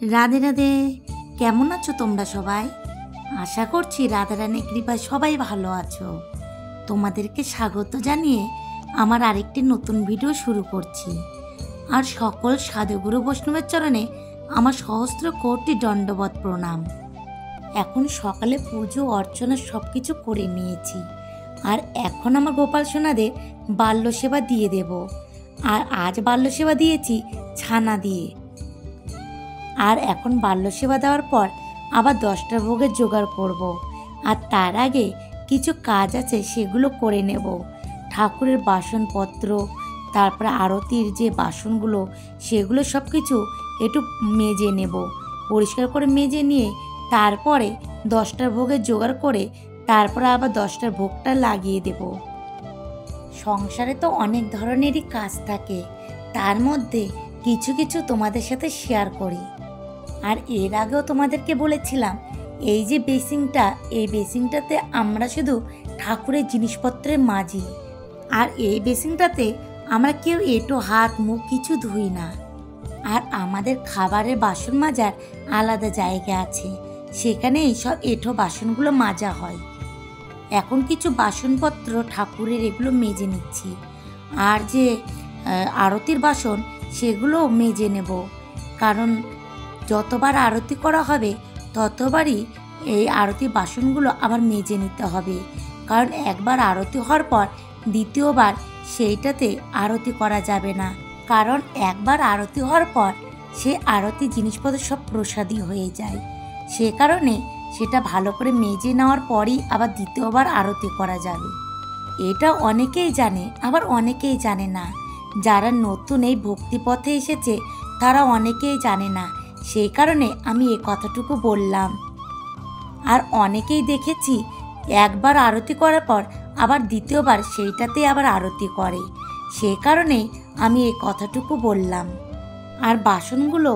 রাধে রাধে। কেমন আছো তোমরা সবাই? আশা করছি রাধারানীর কৃপায় সবাই ভালো আছো। তোমাদেরকে স্বাগত জানিয়ে আমার আরেকটি নতুন ভিডিও শুরু করছি। আর সকল সাধুগুরু বৈষ্ণবের চরণে আমার সহস্র কোটি দণ্ডবত প্রণাম। এখন সকালে পুজো অর্চনা সব কিছু করে নিয়েছি। আর এখন আমার গোপাল সোনাদের বাল্য সেবা দিয়ে দেব। আর আজ বাল্য সেবা দিয়েছি ছানা দিয়ে। আর এখন বাল্য সেবা দেওয়ার পর আবার 10টা ভোগের জোগাড় করব। আর তার আগে কিছু কাজ আছে, সেগুলো করে নেব। ঠাকুরের বাসনপত্র, তারপরে আরতির যে বাসনগুলো, সেগুলো সব কিছু একটু মেজে নেব। পরিষ্কার করে মেজে নিয়ে তারপরে 10টার ভোগের জোগাড় করে তারপরে আবার 10টার ভোগটা লাগিয়ে দেব। সংসারে তো অনেক ধরনেরই কাজ থাকে, তার মধ্যে কিছু কিছু তোমাদের সাথে শেয়ার করি। আর এর আগেও তোমাদেরকে বলেছিলাম, এই যে বেসিনটা, এই বেসিনটাতে আমরা শুধু ঠাকুরের জিনিসপত্রের মাজি। আর এই বেসিনটাতে আমরা কেউ এঁটো হাত মুখ কিছু ধুই না। আর আমাদের খাবারের বাসন মাজার আলাদা জায়গা আছে, সেখানেই সব এঁটো বাসনগুলো মাজা হয়। এখন কিছু বাসনপত্র ঠাকুরের এগুলো মেজে নিচ্ছি। আর যে আরতির বাসন, সেগুলো মেজে নেব। কারণ যতবার আরতি করা হবে ততবারই এই আরতি বাসনগুলো আবার মেজে নিতে হবে। কারণ একবার আরতি হওয়ার পর দ্বিতীয়বার সেইটাতে আরতি করা যাবে না। কারণ একবার আরতি হওয়ার পর সে আরতি জিনিসপত্র সব প্রসাদী হয়ে যায়। সে কারণে সেটা ভালো করে মেজে নেওয়ার পরই আবার দ্বিতীয়বার আরতি করা যাবে। এটা অনেকেই জানে, আবার অনেকেই জানে না। যারা নতুন এই ভক্তিপথে এসেছে তারা অনেকেই জানে না, সেই কারণে আমি এই কথাটুকু বললাম। আর অনেকেই দেখেছি একবার আরতি করার পর আবার দ্বিতীয়বার সেইটাতে আবার আরতি করে, সেই কারণে আমি এই কথাটুকু বললাম। আর বাসনগুলো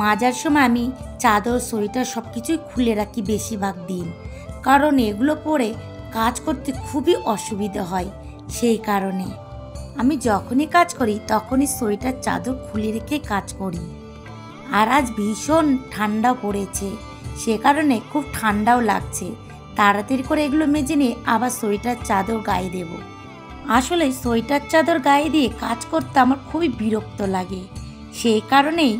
মাজার সময় আমি চাদর সোয়েটার সব কিছুই খুলে রাখি বেশিরভাগ দিন। কারণ এগুলো পরে কাজ করতে খুবই অসুবিধা হয়, সেই কারণে আমি যখনই কাজ করি তখনই সোয়েটার চাদর খুলে রেখে কাজ করি। আর আজ ভীষণ ঠান্ডা পড়েছে, সে কারণে খুব ঠান্ডাও লাগছে। তাড়াতাড়ি করে এগুলো মেজে নিয়ে আবার সোয়েটার চাদর গায়ে দেব। আসলে সোয়েটার চাদর গায়ে দিয়ে কাজ করতে আমার খুবই বিরক্ত লাগে, সেই কারণেই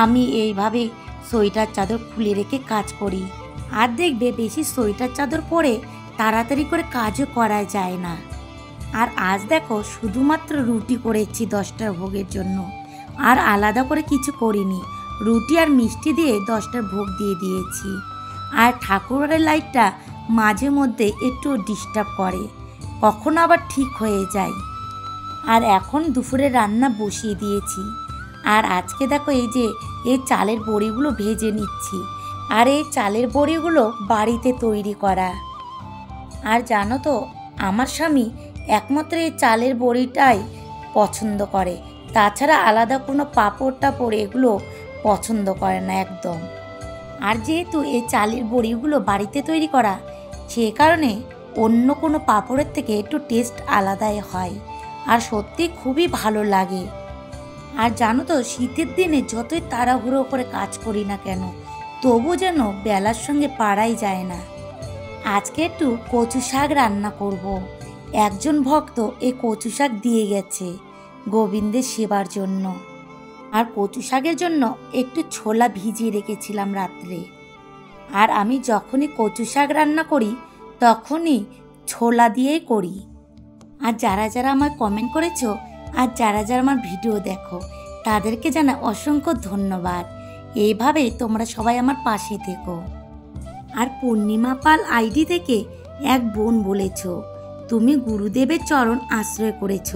আমি এইভাবে সোয়েটার চাদর খুলে রেখে কাজ করি। আর দেখবে বেশি সোয়েটার চাদর পরে তাড়াতাড়ি করে কাজও করা যায় না। আর আজ দেখো শুধুমাত্র রুটি করেছি 10টার ভোগের জন্য, আর আলাদা করে কিছু করিনি। রুটি আর মিষ্টি দিয়ে 10টার ভোগ দিয়ে দিয়েছি। আর ঠাকুরের লাইটটা মাঝে মধ্যে একটু ডিস্টার্ব করে, কখনো আবার ঠিক হয়ে যায়। আর এখন দুপুরে রান্না বসিয়ে দিয়েছি। আর আজকে দেখো এই চালের বড়িগুলো ভেজে নিচ্ছি। আর এই চালের বড়িগুলো বাড়িতে তৈরি করা। আর জানো তো, আমার স্বামী একমাত্র এই চালের বড়িটাই পছন্দ করে, তাছাড়া আলাদা কোনো পাঁপড় টাপড় এগুলো পছন্দ করে না একদম। আর যেহেতু এই চালের বড়িগুলো বাড়িতে তৈরি করা, সে কারণে অন্য কোনো পাঁপড়ের থেকে একটু টেস্ট আলাদাই হয়। আর সত্যি খুবই ভালো লাগে। আর জানো তো, শীতের দিনে যতই তাড়াহুড়ো করে কাজ করি না কেন, তবু যেন বেলার সঙ্গে পারাই যায় না। আজকে একটু কচু শাক রান্না করব। একজন ভক্ত এই কচু শাক দিয়ে গেছে গোবিন্দের সেবার জন্য। আর কচু শাকের জন্য একটু ছোলা ভিজিয়ে রেখেছিলাম রাত্রে। আর আমি যখনই কচু শাক রান্না করি তখনই ছোলা দিয়েই করি। আর যারা যারা আমার কমেন্ট করেছো আর যারা যারা আমার ভিডিও দেখো, তাদেরকে জানাই অসংখ্য ধন্যবাদ। এইভাবে তোমরা সবাই আমার পাশে থেকো। আর পূর্ণিমা পাল আইডি থেকে এক বোন বলেছ, তুমি গুরুদেবের চরণ আশ্রয় করেছ।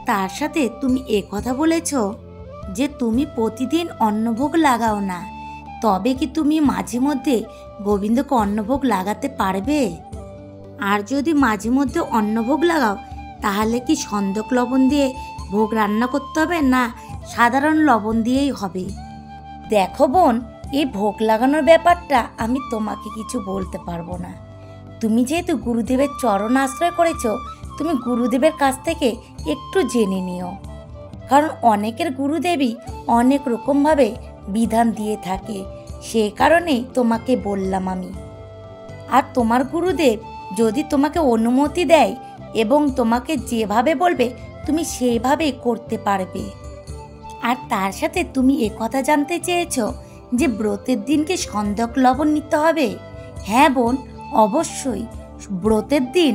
তার সাথে তুমি কথা বলেছ যে তুমি প্রতিদিন অন্নভোগ লাগাও না, তবে কি তুমি মাঝে মধ্যে গোবিন্দকে অন্নভোগ লাগাতে পারবে? আর যদি মাঝে মধ্যে অন্নভোগ লাগাও, তাহলে কি সন্দক লবণ দিয়ে ভোগ রান্না করতে হবে, না সাধারণ লবণ দিয়েই হবে? দেখো বোন, এই ভোগ লাগানোর ব্যাপারটা আমি তোমাকে কিছু বলতে পারবো না। তুমি যেহেতু গুরুদেবের চরণ আশ্রয় করেছ, তুমি গুরুদেবের কাছ থেকে একটু জেনে নিও। কারণ অনেকের গুরুদেবই অনেক রকমভাবে বিধান দিয়ে থাকে, সে কারণেই তোমাকে বললাম আমি। আর তোমার গুরুদেব যদি তোমাকে অনুমতি দেয় এবং তোমাকে যেভাবে বলবে তুমি সেইভাবেই করতে পারবে। আর তার সাথে তুমি একথা জানতে চেয়েছো যে ব্রতের দিনকে সন্দক লবণ নিতে হবে। হ্যাঁ বোন, অবশ্যই ব্রতের দিন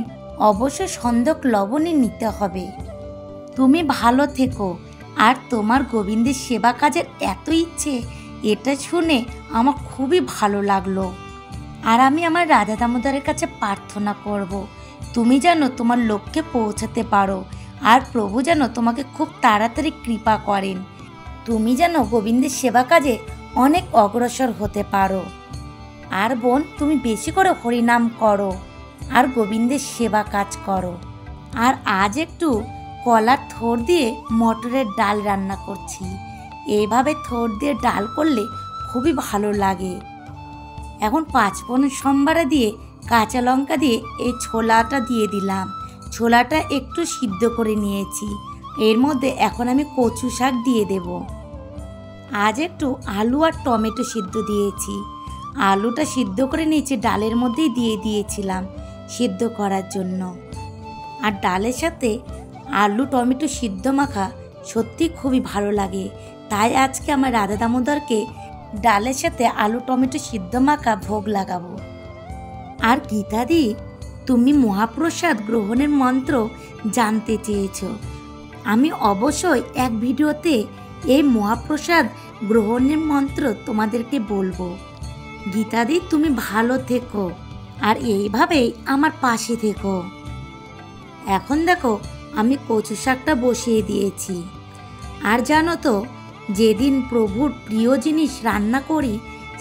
অবশ্যই সন্দক লবণই নিতে হবে। তুমি ভালো থেকো। আর তোমার গোবিন্দের সেবা কাজের এত ইচ্ছে, এটা শুনে আমার খুবই ভালো লাগলো। আর আমি আমার রাধা দামোদরের কাছে প্রার্থনা করব, তুমি যেন তোমার লক্ষ্যে পৌঁছাতে পারো আর প্রভু যেন তোমাকে খুব তাড়াতাড়ি কৃপা করেন, তুমি যেন গোবিন্দের সেবা কাজে অনেক অগ্রসর হতে পারো। আর বোন, তুমি বেশি করে হরিনাম করো আর গোবিন্দের সেবা কাজ করো। আর আজ একটু কলার থোড় দিয়ে মটরের ডাল রান্না করছি। এইভাবে থোড় দিয়ে ডাল করলে খুবই ভালো লাগে। এখন 5 ফোড়ন সম্বারে দিয়ে কাঁচা লঙ্কা দিয়ে এই ছোলাটা দিয়ে দিলাম। ছোলাটা একটু সিদ্ধ করে নিয়েছি। এর মধ্যে এখন আমি কচু শাক দিয়ে দেব। আজ একটু আলু আর টমেটো সিদ্ধ দিয়েছি। আলুটা সিদ্ধ করে নিয়েছি, ডালের মধ্যেই দিয়ে দিয়েছিলাম সিদ্ধ করার জন্য। আর ডালের সাথে আলু টমেটো সিদ্ধ মাখা সত্যি খুবই ভালো লাগে। তাই আজকে আমার রাধা দামোদরকে ডালের সাথে আলু টমেটো সিদ্ধ মাখা ভোগ লাগাবো। আর গীতাদি, তুমি মহাপ্রসাদ গ্রহণের মন্ত্র জানতে চেয়েছ। আমি অবশ্যই এক ভিডিওতে এই মহাপ্রসাদ গ্রহণের মন্ত্র তোমাদেরকে বলবো। গীতাদি, তুমি ভালো থেকো আর এইভাবেই আমার পাশে থেকো। এখন দেখো আমি কচু শাকটা বসিয়ে দিয়েছি। আর জানো তো, যেদিন প্রভুর প্রিয় জিনিস রান্না করি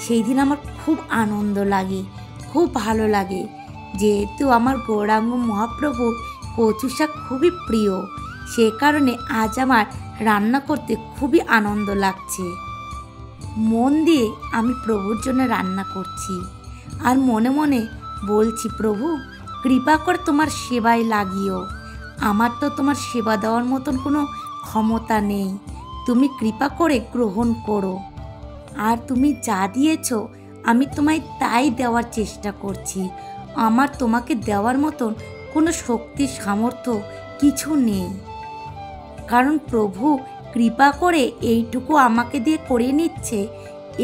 সেই দিন আমার খুব আনন্দ লাগে, খুব ভালো লাগে। যেহেতু আমার গৌরাঙ্গ মহাপ্রভুর কচু শাক খুবই প্রিয়, সে কারণে আজ আমার রান্না করতে খুবই আনন্দ লাগছে। মন দিয়ে আমি প্রভুর জন্য রান্না করছি আর মনে মনে বলছি, প্রভু কৃপা করে তোমার সেবায় লাগিও। আমার তো তোমার সেবা দেওয়ার মতন কোনো ক্ষমতা নেই, তুমি কৃপা করে গ্রহণ করো। আর তুমি যা দিয়েছ আমি তোমায় তাই দেওয়ার চেষ্টা করছি। আমার তোমাকে দেওয়ার মতন কোনো শক্তি সামর্থ্য কিছু নেই, কারণ প্রভু কৃপা করে এইটুকু আমাকে দিয়ে করে নিচ্ছে,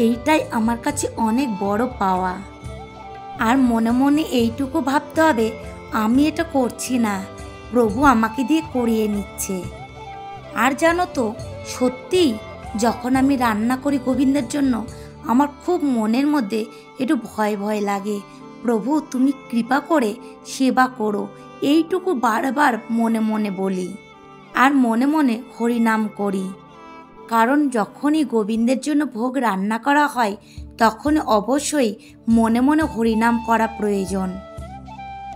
এইটাই আমার কাছে অনেক বড় পাওয়া। আর মনে মনে এইটুকু ভাবতে হবে, আমি এটা করছি না, প্রভু আমাকে দিয়ে করিয়ে নিচ্ছে। আর জানো তো, সত্যিই যখন আমি রান্না করি গোবিন্দের জন্য, আমার খুব মনের মধ্যে একটু ভয় ভয় লাগে। প্রভু তুমি কৃপা করে সেবা করো, এইটুকু বারবার মনে মনে বলি আর মনে মনে হরিনাম করি। কারণ যখনই গোবিন্দের জন্য ভোগ রান্না করা হয় তখন অবশ্যই মনে মনে হরিনাম করা প্রয়োজন।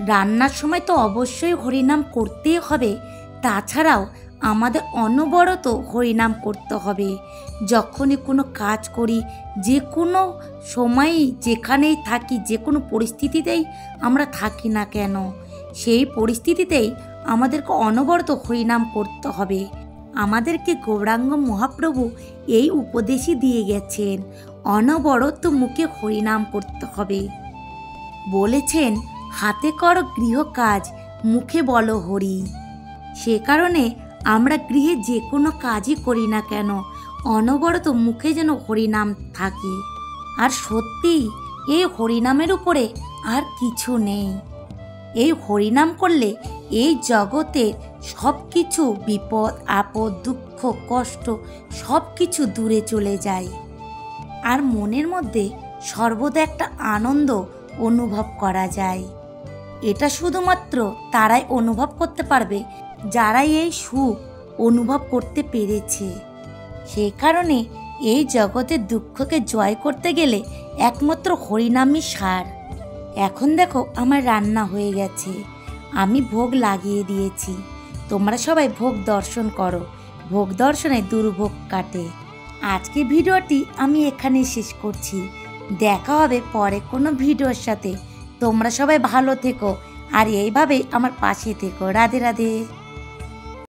রান্নার সময় তো অবশ্যই হরিনাম করতেই হবে, তাছাড়াও আমাদের অনবরত হরিনাম করতে হবে। যখনই কোনো কাজ করি, যে কোনো সময়ই যেখানেই থাকি, যে কোনো পরিস্থিতিতেই আমরা থাকি না কেন, সেই পরিস্থিতিতেই আমাদেরকে অনবরত হরিনাম করতে হবে। আমাদেরকে গৌরাঙ্গ মহাপ্রভু এই উপদেশই দিয়ে গেছেন, অনবরত মুখে হরিনাম করতে হবে। বলেছেন, হাতে করো গৃহ কাজ, মুখে বলো হরি। সে কারণে আমরা গৃহে যে কোনো কাজই করি না কেন, অনবরত মুখে যেন হরিনাম থাকে। আর সত্যি এই হরিনামের উপরে আর কিছু নেই। এই হরিনাম করলে এই জগতের সব কিছু বিপদ আপদ দুঃখ কষ্ট সব কিছু দূরে চলে যায়। আর মনের মধ্যে সর্বদা একটা আনন্দ অনুভব করা যায়। এটা শুধুমাত্র তারাই অনুভব করতে পারবে যারা এই সুখ অনুভব করতে পেরেছে। সেই কারণে এই জগতের দুঃখকে জয় করতে গেলে একমাত্র হরিনামই সার। এখন দেখো আমার রান্না হয়ে গেছে, আমি ভোগ লাগিয়ে দিয়েছি। তোমরা সবাই ভোগ দর্শন করো, ভোগ দর্শনে দুর্ভোগ কাটে। আজকে ভিডিওটি আমি এখানেই শেষ করছি। দেখা হবে পরে কোনো ভিডিওর সাথে। তোমরা সবাই ভালো থেকো আর এইভাবে আমার পাশে থেকো। রাধে রাধে।